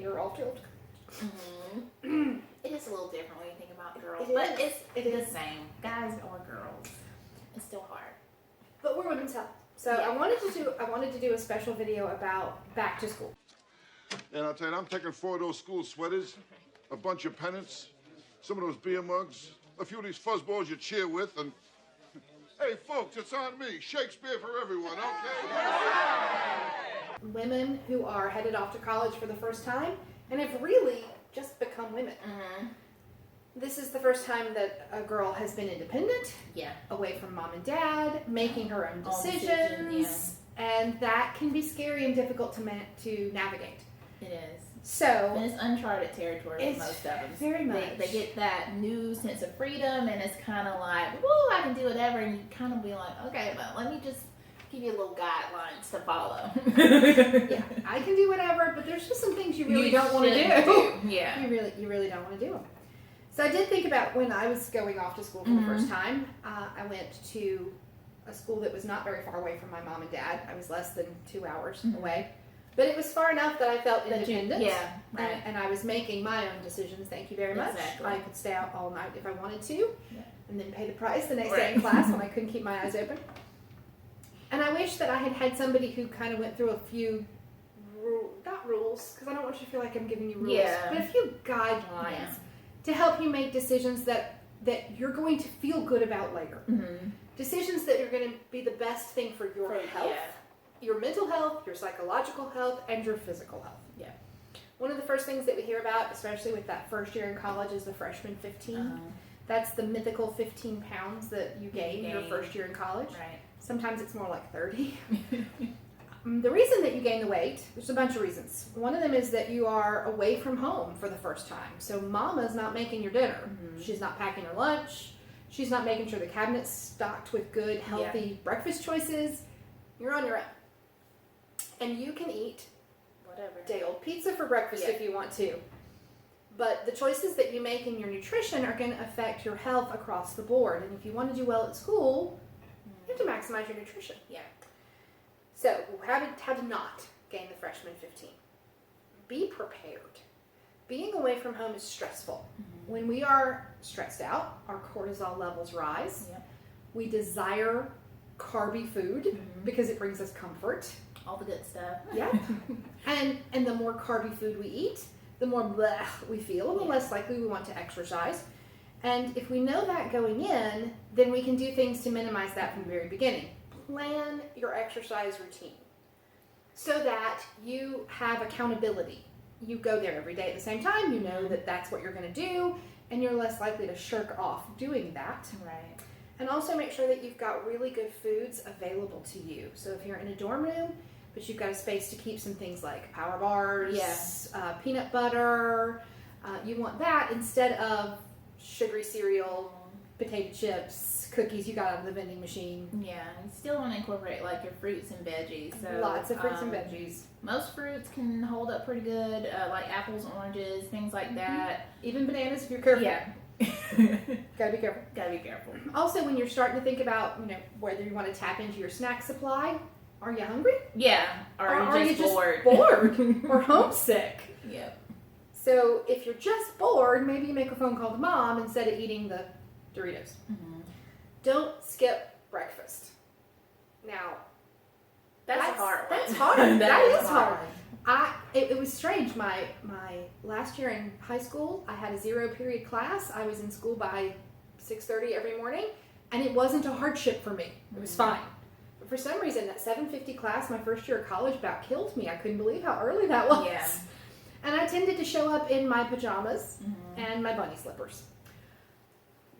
8-year-old children. Mm-hmm. It is a little different when you think about girls, but it's the same, guys or girls. It's still hard. But we're women's health, so yeah. I wanted to do a special video about back to school. And I'll tell you, I'm taking 4 of those school sweaters, a bunch of pennants, some of those beer mugs, a few of these fuzzballs you cheer with, and hey, folks, it's on me. Shakespeare for everyone, okay? Women who are headed off to college for the first time and have really just become women. Mm-hmm. This is the first time that a girl has been independent, away from mom and dad, making her own decisions, and that can be scary and difficult to navigate. It is. So, and it's uncharted territory for most of them. Very much. They get that new sense of freedom, and it's kind of like, whoa, I can do whatever, and you kind of be like, okay, but let me just give you a little guidelines to follow. Yeah, I can do whatever, but there's just some things you really don't want to do. Yeah. You really don't want to do them. So I did think about when I was going off to school for the first time. I went to a school that was not very far away from my mom and dad. I was less than 2 hours away. But it was far enough that I felt independent. And I was making my own decisions. Thank you very much. Exactly. I could stay out all night if I wanted to. And then pay the price the next day in class when I couldn't keep my eyes open. And I wish that I had had somebody who kind of went through a few, not rules, because I don't want you to feel like I'm giving you rules, but a few guidelines to help you make decisions that you're going to feel good about later. Mm-hmm. Decisions that are going to be the best thing for your health, your mental health, your psychological health, and your physical health. Yeah. One of the first things that we hear about, especially with that first year in college, is the freshman 15. That's the mythical 15 pounds that you gain your first year in college. Right. Sometimes it's more like 30. The reason that you gain the weight, there's a bunch of reasons. One of them is that you are away from home for the first time. So mama's not making your dinner. Mm-hmm. She's not packing your lunch. She's not making sure the cabinet's stocked with good, healthy breakfast choices. You're on your own. And you can eat whatever day-old pizza for breakfast if you want to. But the choices that you make in your nutrition are going to affect your health across the board. And if you want to do well at school, you have to maximize your nutrition. Yeah. So, how to not gain the freshman 15. Be prepared. Being away from home is stressful. Mm-hmm. When we are stressed out, our cortisol levels rise. Yep. We desire carby food because it brings us comfort. All the good stuff. Yeah. and the more carby food we eat, the more bleh we feel, and the less likely we want to exercise. And if we know that going in, then we can do things to minimize that from the very beginning. Plan your exercise routine so that you have accountability. You go there every day at the same time. You know that that's what you're going to do, and you're less likely to shirk off doing that. Right. And also make sure that you've got really good foods available to you. So if you're in a dorm room, but you've got a space to keep some things like power bars, peanut butter, you want that instead of sugary cereal, potato chips, cookies you got out of the vending machine. Yeah, you still want to incorporate like your fruits and veggies. So, lots of fruits and veggies. Most fruits can hold up pretty good, like apples, oranges, things like that. Even bananas if you're careful. Yeah. Gotta be careful. Gotta be careful. Also, when you're starting to think about, whether you want to tap into your snack supply, are you hungry? Yeah. Or are you just bored? Or homesick? Yep. So if you're just bored, maybe you make a phone call to mom instead of eating the Doritos. Mm-hmm. Don't skip breakfast. Now, that's hard. That's hard. that is hard. It was strange. My last year in high school, I had a 0-period class. I was in school by 6:30 every morning, and it wasn't a hardship for me. It was fine. But for some reason, that 7:50 class, my first year of college, about killed me. I couldn't believe how early that was. Yeah. And I tended to show up in my pajamas and my bunny slippers.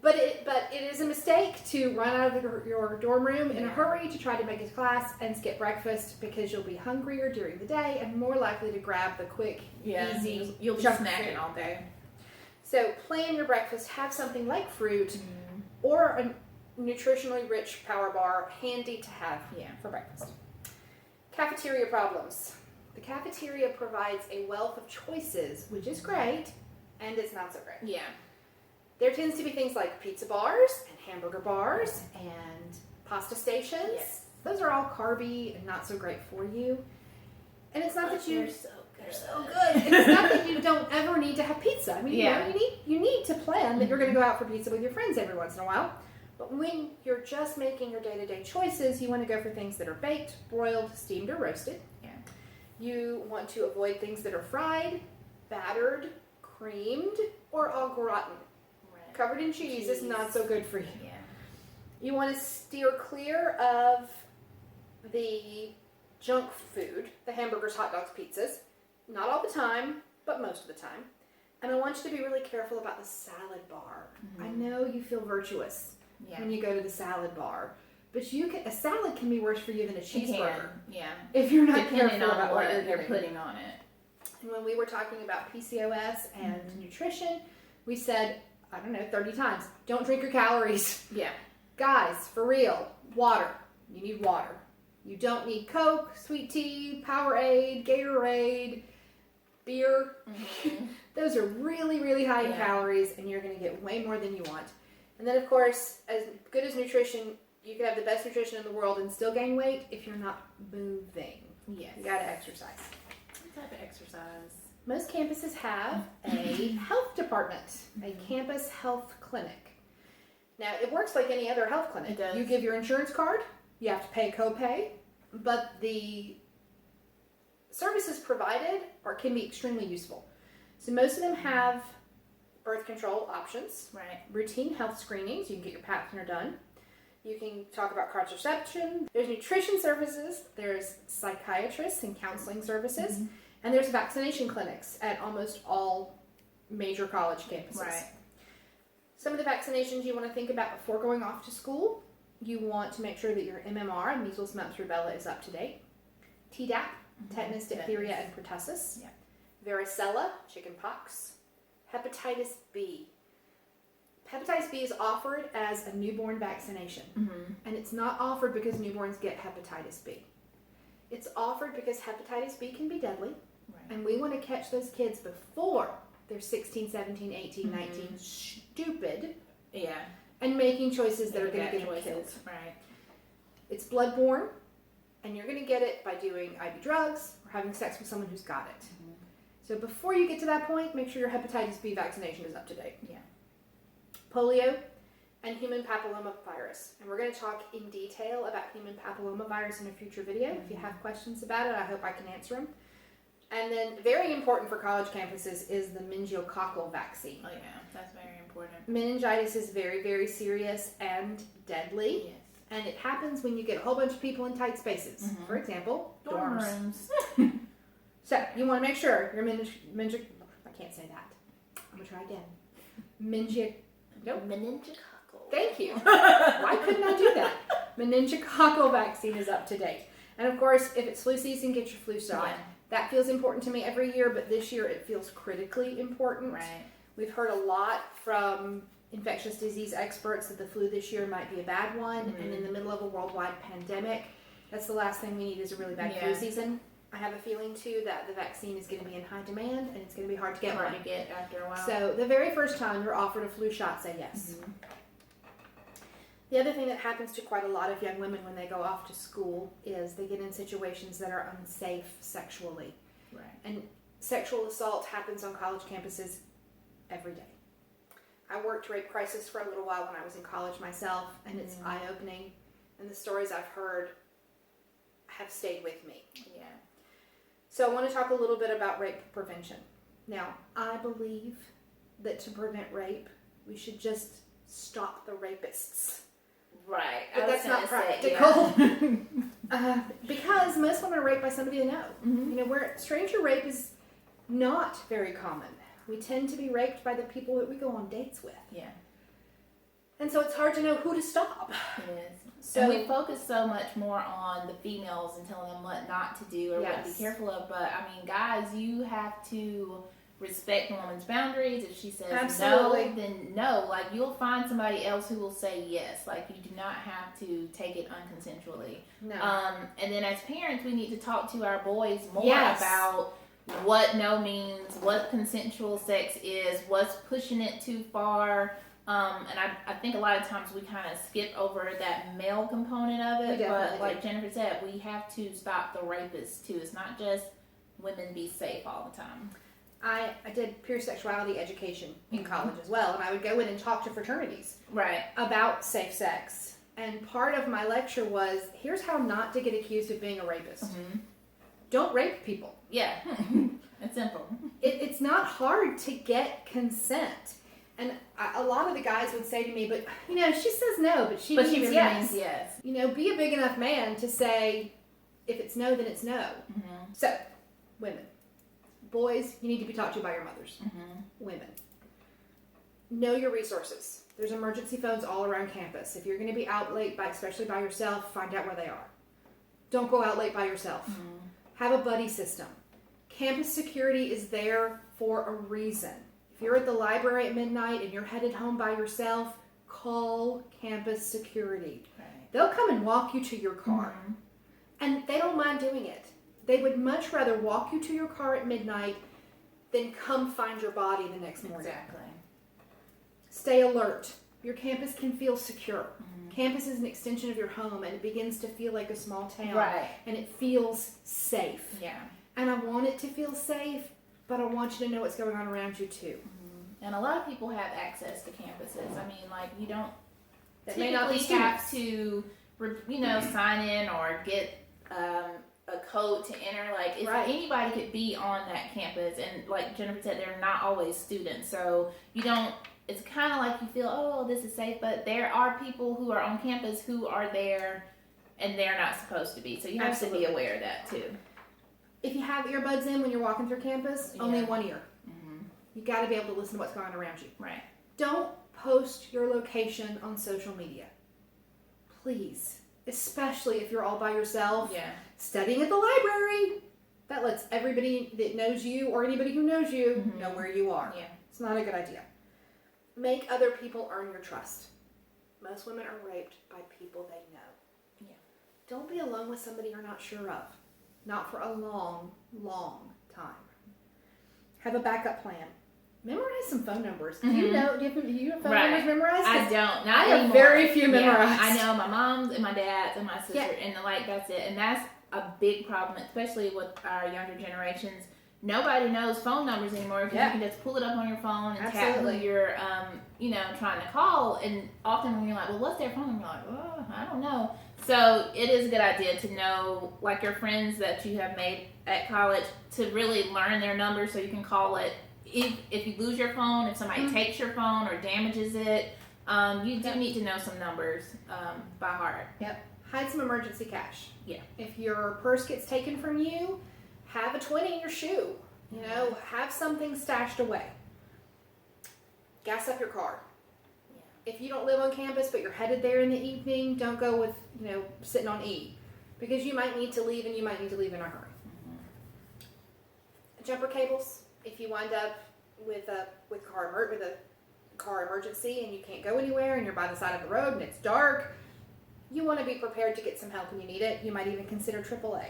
But it is a mistake to run out of your dorm room in a hurry to try to make it to class and skip breakfast because you'll be hungrier during the day and more likely to grab the quick, easy, you'll be snacking all day. So plan your breakfast. Have something like fruit or a nutritionally rich power bar handy to have for breakfast. Cafeteria problems. The cafeteria provides a wealth of choices, which is great, and it's not so great. Yeah. There tends to be things like pizza bars and hamburger bars and pasta stations. Yes. Those are all carby and not so great for you. And it's not that you... They're so good. They're so good. it's not that you don't ever need to have pizza. I mean, you need to plan that you're going to go out for pizza with your friends every once in a while. But when you're just making your day-to-day choices, you want to go for things that are baked, broiled, steamed, or roasted. Yeah. You want to avoid things that are fried, battered, creamed, or au gratin. Right. Covered in cheese is not so good for you. Yeah. You want to steer clear of the junk food, the hamburgers, hot dogs, pizzas. Not all the time, but most of the time. And I want you to be really careful about the salad bar. I know you feel virtuous when you go to the salad bar, but a salad can be worse for you than a cheeseburger. Yeah. If you're not Depending careful on about what you're you're putting on it. And when we were talking about PCOS and nutrition, we said, 30 times, don't drink your calories. Yeah. Guys, for real, water. You need water. You don't need Coke, sweet tea, Powerade, Gatorade, beer. Those are really, really high in calories, and you're going to get way more than you want. And then, of course, as good as nutrition, you can have the best nutrition in the world and still gain weight if you're not moving. Yes. You got to exercise. What type of exercise? Most campuses have a health department, a campus health clinic. Now, it works like any other health clinic. It does. You give your insurance card, you have to pay a copay, but the services provided can be extremely useful. So most of them have birth control options, Right. routine health screenings. You can get your Pap smear done. You can talk about contraception. There's nutrition services. There's psychiatrists and counseling services. And there's vaccination clinics at almost all major college campuses. Right. Some of the vaccinations you want to think about before going off to school. You want to make sure that your MMR, measles, mumps, rubella, is up to date. Tdap, tetanus, diphtheria, and pertussis. Yeah. Varicella, chickenpox. Hepatitis B. Hepatitis B is offered as a newborn vaccination. And it's not offered because newborns get hepatitis B. It's offered because hepatitis B can be deadly. Right. And we want to catch those kids before they're 16, 17, 18, 19, stupid, Yeah. and making choices that are going to get them killed. Right. It's bloodborne, and you're going to get it by doing IV drugs or having sex with someone who's got it. So before you get to that point, make sure your hepatitis B vaccination is up to date. Yeah. Polio and human papillomavirus. And we're going to talk in detail about human papillomavirus in a future video. If you have questions about it, I hope I can answer them. And then very important for college campuses is the meningococcal vaccine. Oh, yeah. That's very important. Meningitis is very, very serious and deadly. Yes. And it happens when you get a whole bunch of people in tight spaces. For example, dorms. rooms. So you want to make sure your I can't say that. I'm going to try again. Meningococcal. Thank you. Why couldn't I do that? Meningococcal vaccine is up to date. And of course, if it's flu season, get your flu shot. Yeah. That feels important to me every year, but this year it feels critically important. Right. We've heard a lot from infectious disease experts that the flu this year might be a bad one, and in the middle of a worldwide pandemic, that's the last thing we need is a really bad flu season. I have a feeling too that the vaccine is going to be in high demand, and it's going to be hard to get one. To get after a while. So the very first time you're offered a flu shot, say yes. The other thing that happens to quite a lot of young women when they go off to school is they get in situations that are unsafe sexually. Right. And sexual assault happens on college campuses every day. I worked rape crisis for a little while when I was in college myself, and it's eye-opening, and the stories I've heard have stayed with me. Yeah. So I want to talk a little bit about rape prevention. Now, I believe that to prevent rape, we should just stop the rapists. Right. But that's not practical. Because most women are raped by somebody they know. You know, where stranger rape is not very common. We tend to be raped by the people that we go on dates with. Yeah. And so it's hard to know who to stop. It is. So and we focus so much more on the females and telling them what not to do or what to be careful of. But, I mean, guys, you have to respect the woman's boundaries. If she says no, then no. Like, you'll find somebody else who will say yes. Like, you do not have to take it unconsensually. No. And then as parents, we need to talk to our boys more about what no means, what consensual sex is, what's pushing it too far. And I think a lot of times we kind of skip over that male component of it. But like Jennifer said, we have to stop the rapists too. It's not just women be safe all the time. I did pure sexuality education in college as well, and I would go in and talk to fraternities about safe sex. And part of my lecture was, here's how not to get accused of being a rapist. Don't rape people. Yeah, it's simple. It's not hard to get consent. And a lot of the guys would say to me, but, you know, she says no, but she means yes. You know, be a big enough man to say, if it's no, then it's no. So, women. Boys, you need to be talked to by your mothers. Women. Know your resources. There's emergency phones all around campus. If you're going to be out late, especially by yourself, find out where they are. Don't go out late by yourself. Have a buddy system. Campus security is there for a reason. If you're at the library at midnight and you're headed home by yourself, call campus security. They'll come and walk you to your car. And they don't mind doing it. They would much rather walk you to your car at midnight than come find your body the next morning. Exactly. Stay alert. Your campus can feel secure. Campus is an extension of your home, and it begins to feel like a small town. And it feels safe. And I want it to feel safe, but I want you to know what's going on around you too. And a lot of people have access to campuses. I mean, like, you don't typically have to, you know, sign in or get a code to enter. Like, if anybody could be on that campus, and like Jennifer said, they're not always students, so you don't, it's kind of like you feel, oh, this is safe, but there are people who are on campus who are there and they're not supposed to be, so you have to be aware of that too. If you have earbuds in when you're walking through campus, only one ear. You got to be able to listen to what's going on around you. Don't post your location on social media. Please. Especially if you're all by yourself. Studying at the library. That lets everybody that knows you or anybody who knows you know where you are. It's not a good idea. Make other people earn your trust. Most women are raped by people they know. Don't be alone with somebody you're not sure of. Not for a long, long time. Have a backup plan. Memorize some phone numbers. Do you know? Do you have phone numbers memorized? I don't. Not I have anymore. very few memorized. I know my mom's and my dad's and my sister, and like that's it. And that's a big problem, especially with our younger generations. Nobody knows phone numbers anymore because you can just pull it up on your phone and tap who you're, you know, trying to call. And often when you're like, well, what's their phone number? You're like, oh, I don't know. So it is a good idea to know, like, your friends that you have made at college, to really learn their number so you can call it. If you lose your phone, if somebody takes your phone or damages it, you do need to know some numbers by heart. Hide some emergency cash. If your purse gets taken from you, have a 20 in your shoe. You know, have something stashed away. Gas up your car. If you don't live on campus but you're headed there in the evening, don't go with, you know, sitting on E. Because you might need to leave, and you might need to leave in a hurry. Jumper cables. If you wind up with a car emergency and you can't go anywhere and you're by the side of the road and it's dark, you want to be prepared to get some help when you need it. You might even consider AAA.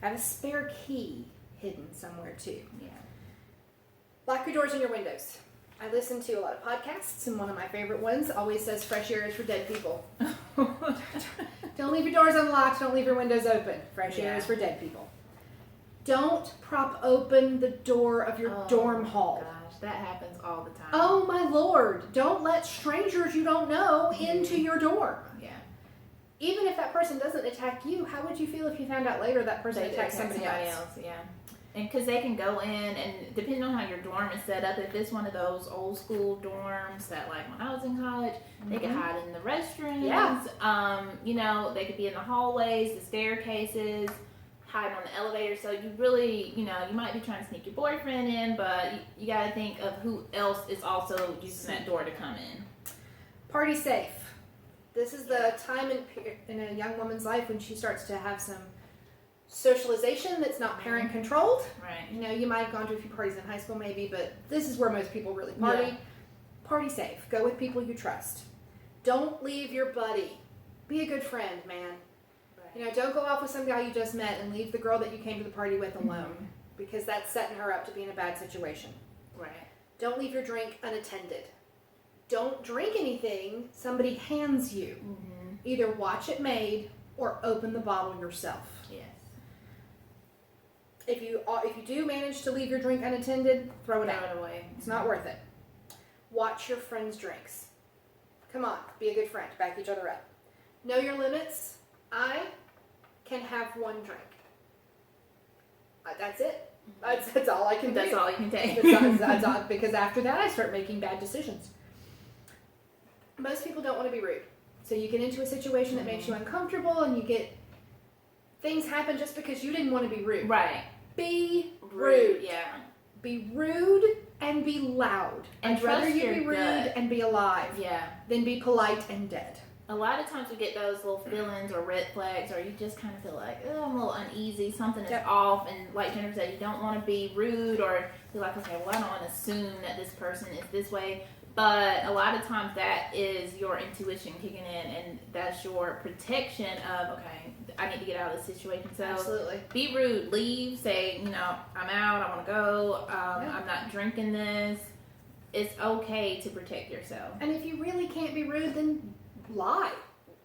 Have a spare key hidden somewhere too. Lock your doors and your windows. I listen to a lot of podcasts, and one of my favorite ones always says fresh air is for dead people. Don't leave your doors unlocked. Don't leave your windows open. Fresh air is for dead people. Don't prop open the door of your dorm hall. Gosh, that happens all the time. Oh my Lord. Don't let strangers you don't know into your dorm. Even if that person doesn't attack you, how would you feel if you found out later that person attacked somebody else? And because they can go in, and depending on how your dorm is set up, if it's one of those old school dorms that, like when I was in college, they could hide in the restrooms. You know, they could be in the hallways, the staircases, hiding on the elevator. So you really, you know, you might be trying to sneak your boyfriend in, but you got to think of who else is also using that door to come in. Party safe. This is the time in a young woman's life when she starts to have some socialization that's not parent controlled. You know, you might have gone to a few parties in high school maybe, but this is where most people really party. Party safe. Go with people you trust. Don't leave your buddy. Be a good friend, man. You know, don't go off with some guy you just met and leave the girl that you came to the party with alone, because that's setting her up to be in a bad situation. Don't leave your drink unattended. Don't drink anything somebody hands you. Either watch it made or open the bottle yourself. If you do manage to leave your drink unattended, throw it out. Away. It's not worth it. Watch your friends' drinks. Come on, be a good friend. Back each other up. Know your limits. I can have one drink. That's it. That's all I can do. That's all you can take. That's all, because after that, I start making bad decisions. Most people don't want to be rude. So you get into a situation that makes you uncomfortable and you get things happen just because you didn't want to be rude. Right. Be rude. Yeah. Be rude and be loud. And I'd rather you trust be your rude gut. and be alive Yeah. than be polite and dead. A lot of times we get those little feelings or red flags, or you just kind of feel like, oh, I'm a little uneasy, something is off, and like Jennifer said, you don't want to be rude or be like, okay, well, I don't want to assume that this person is this way, but a lot of times that is your intuition kicking in, and that's your protection of, okay, I need to get out of this situation. So Absolutely. Be rude, leave, say, I'm out, I want to go, I'm not drinking this. It's okay to protect yourself. And if you really can't be rude, then lie.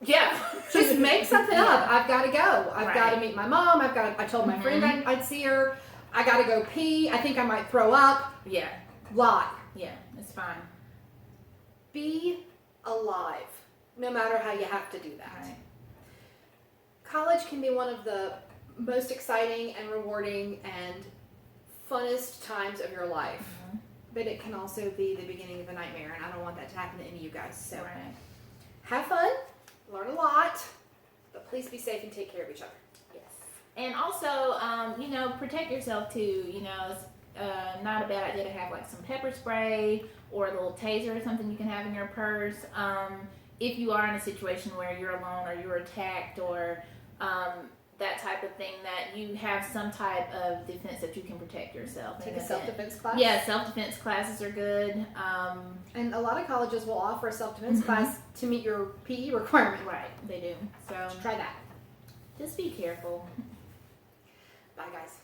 Yeah. Just make something up. I've got to go. I've got to Right. meet my mom. I told my friend I'd see her. I got to go pee. I think I might throw up. Yeah. Lie. Yeah, it's fine. Be alive, no matter how you have to do that. Right. College can be one of the most exciting and rewarding and funnest times of your life. Mm-hmm. But it can also be the beginning of a nightmare, and I don't want that to happen to any of you guys. So Right. have fun, learn a lot, but please be safe and take care of each other. Yes. And also, protect yourself too. It's not a bad idea to have like some pepper spray or a little taser or something you can have in your purse. If you are in a situation where you're alone or you're attacked or that type of thing, that you have some type of defense that you can protect yourself. Take a self-defense class. Yeah, self-defense classes are good. And a lot of colleges will offer a self-defense class to meet your PE requirement. Right, they do. So Try that. just be careful. Bye, guys.